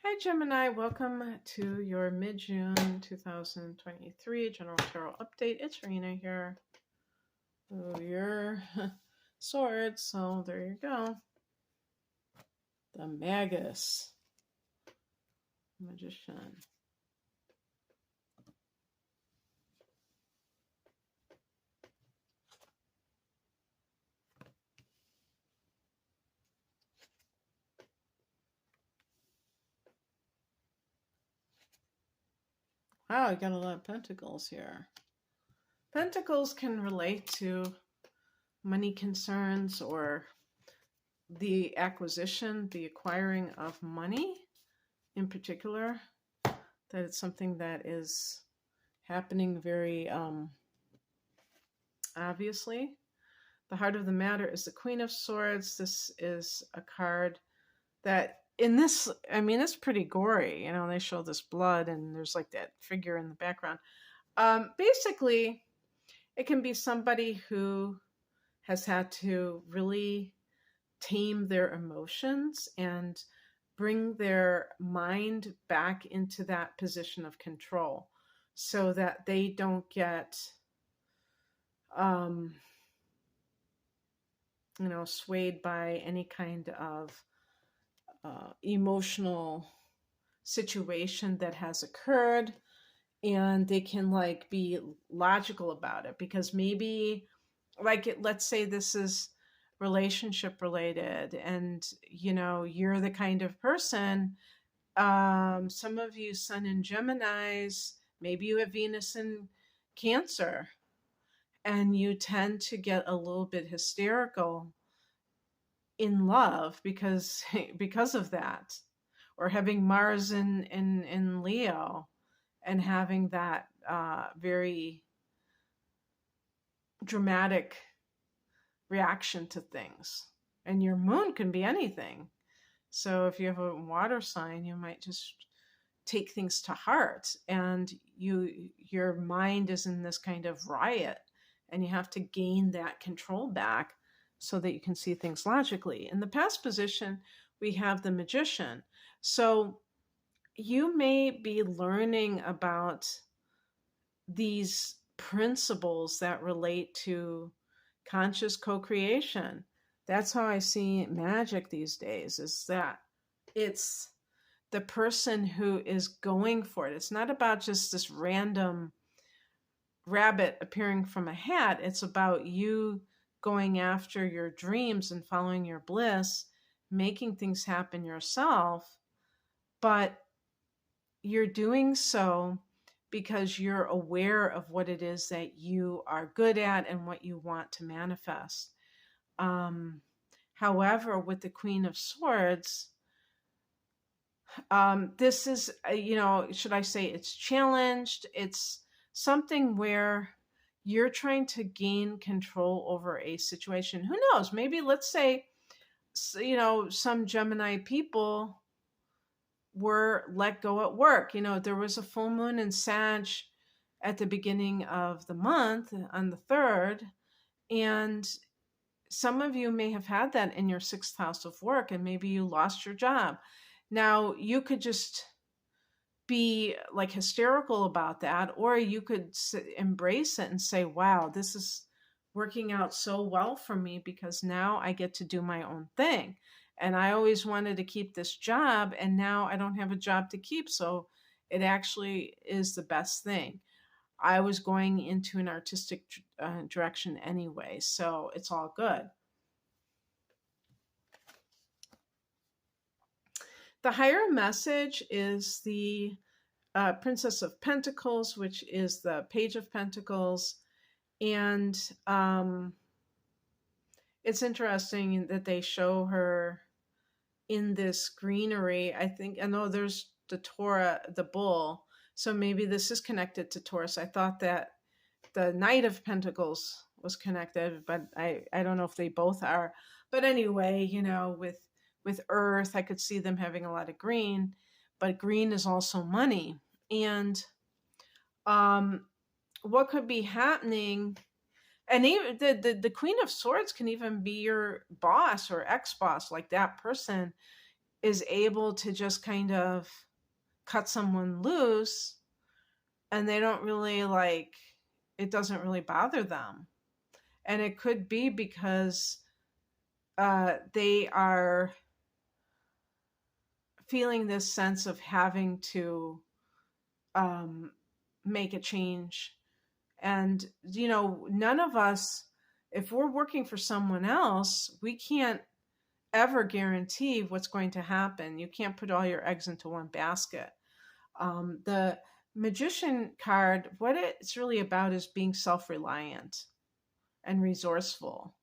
Hi, Gemini. Welcome to your mid-June 2023 General Tarot Update. It's Rena here. Oh, your sword. So there you go. The Magus Magician. Wow, I got a lot of pentacles here. Pentacles can relate to money concerns or the acquisition, the acquiring of money in particular. That it's something that is happening very obviously. The heart of the matter is the Queen of Swords. This is a card that in this, I mean, it's pretty gory. You know, they show this blood and there's like that figure in the background. Basically, it can be somebody who has had to really tame their emotions and bring their mind back into that position of control so that they don't get swayed by any kind of emotional situation that has occurred, and they can like be logical about it because maybe let's say this is relationship related and you're the kind of person, some of you Sun in Geminis, maybe you have Venus in Cancer, and you tend to get a little bit hysterical in love because of that, or having Mars in Leo and having that very dramatic reaction to things. And your moon can be anything. So if you have a water sign, you might just take things to heart, and your mind is in this kind of riot, and you have to gain that control back so that you can see things logically. In the past position, we have the Magician. So you may be learning about these principles that relate to conscious co-creation. That's how I see magic these days, is that it's the person who is going for it. It's not about just this random rabbit appearing from a hat. It's about you going after your dreams and following your bliss, making things happen yourself, but you're doing so because you're aware of what it is that you are good at and what you want to manifest. However, with the Queen of Swords, this is, should I say it's challenged? It's something where you're trying to gain control over a situation. Who knows? Maybe let's say, some Gemini people were let go at work. There was a full moon in Sag at the beginning of the month on the 3rd. And some of you may have had that in your 6th house of work, and maybe you lost your job. Now, you could just be like hysterical about that, or you could embrace it and say, wow, this is working out so well for me because now I get to do my own thing. And I always wanted to keep this job, and now I don't have a job to keep. So it actually is the best thing. I was going into an artistic direction anyway, so it's all good. The higher message is the Princess of Pentacles, which is the Page of Pentacles. And it's interesting that they show her in this greenery. I know there's the Torah, the bull. So maybe this is connected to Taurus. I thought that the Knight of Pentacles was connected, but I don't know if they both are. But anyway, with Earth, I could see them having a lot of green, but green is also money. And what could be happening, and even the Queen of Swords can even be your boss or ex-boss. Like that person is able to just kind of cut someone loose, and they don't really like, it doesn't really bother them. And it could be because they are feeling this sense of having to um, make a change. And, none of us, if we're working for someone else, we can't ever guarantee what's going to happen. You can't put all your eggs into one basket. The magician card, what it's really about is being self reliant and resourceful.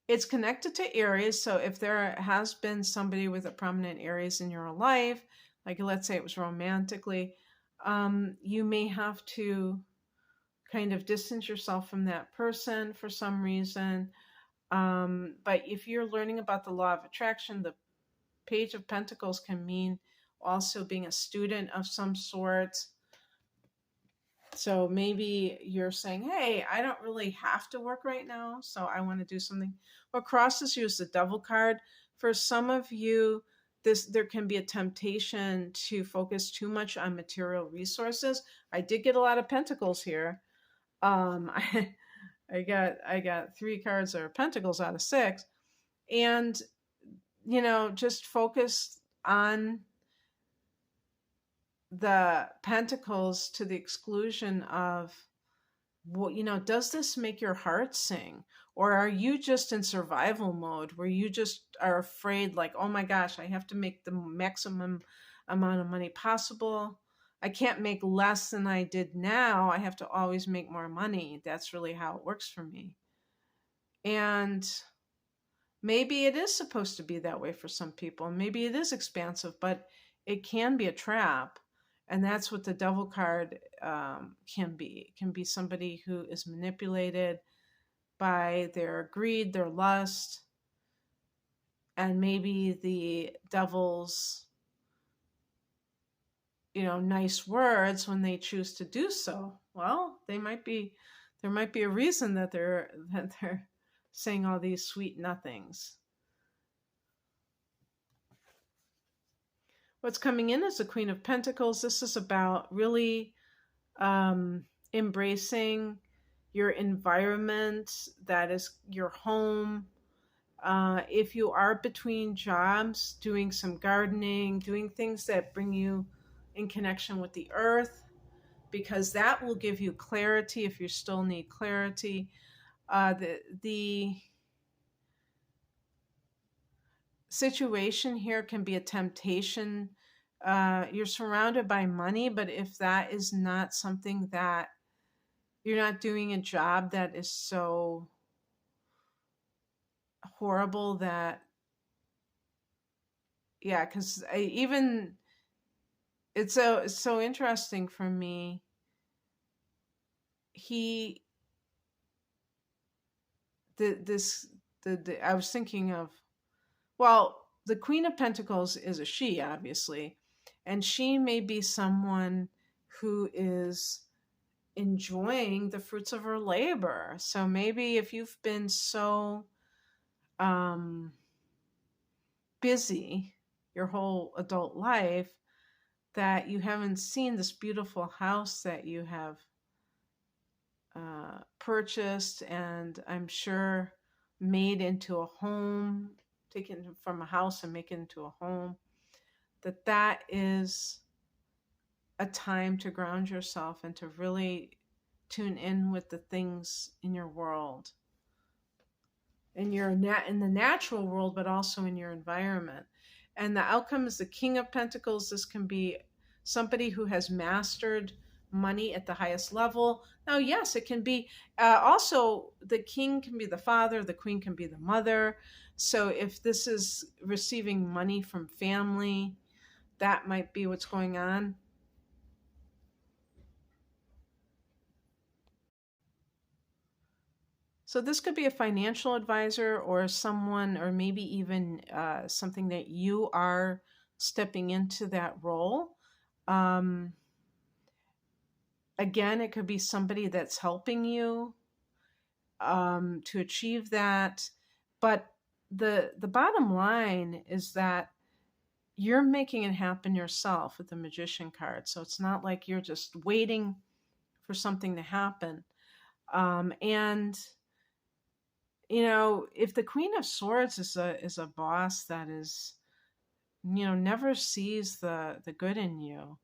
It's connected to Aries. So if there has been somebody with a prominent Aries in your life, like let's say it was romantically, you may have to kind of distance yourself from that person for some reason. But if you're learning about the law of attraction, the Page of Pentacles can mean also being a student of some sort. So maybe you're saying, hey, I don't really have to work right now, so I want to do something. What crosses you is the Devil card. For some of you, there can be a temptation to focus too much on material resources. I did get a lot of Pentacles here. I got 3 cards that are Pentacles out of 6. And, just focus on the Pentacles to the exclusion of, well, does this make your heart sing? Or are you just in survival mode where you just are afraid, like, oh my gosh, I have to make the maximum amount of money possible. I can't make less than I did now. I have to always make more money. That's really how it works for me. And maybe it is supposed to be that way for some people. Maybe it is expansive, but it can be a trap. And that's what the Devil card can be. It can be somebody who is manipulated by their greed, their lust, and maybe the devil's, nice words when they choose to do so. Well, there might be a reason that they're saying all these sweet nothings. What's coming in is the Queen of Pentacles. This is about really embracing your environment, that is your home. If you are between jobs, doing some gardening, doing things that bring you in connection with the earth, because that will give you clarity if you still need clarity. The situation here can be a temptation. You're surrounded by money, but if that is not something that you're not doing a job that is so horrible that, yeah, because even it's so interesting for me. I was thinking of, well, the Queen of Pentacles is a she, obviously, and she may be someone who is enjoying the fruits of her labor. So maybe if you've been so busy your whole adult life that you haven't seen this beautiful house that you have purchased, and I'm sure made into a home, taken from a house and make it into a home, that is a time to ground yourself and to really tune in with the things in your world, in the natural world, but also in your environment. And the outcome is the King of Pentacles. This can be somebody who has mastered money at the highest level. Now, yes, it can be also the king can be the father, the queen can be the mother. So if this is receiving money from family, that might be what's going on. So this could be a financial advisor or someone, or maybe even something that you are stepping into that role. Again, it could be somebody that's helping you to achieve that. But the bottom line is that you're making it happen yourself with the Magician card. So it's not like you're just waiting for something to happen. And if the Queen of Swords is a boss that is, never sees the good in you,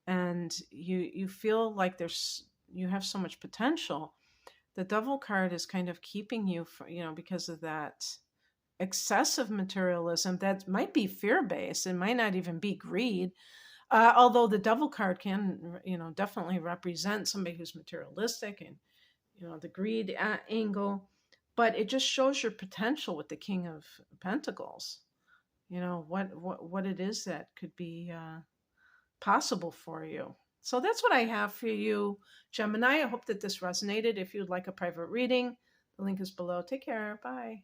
and you feel like you have so much potential, the Devil card is kind of keeping you because of that excessive materialism that might be fear-based. It might not even be greed. Although the Devil card can, definitely represent somebody who's materialistic and, the greed angle, but it just shows your potential with the King of Pentacles. What it is that could be possible for you. So that's what I have for you, Gemini. I hope that this resonated. If you'd like a private reading, the link is below. Take care. Bye.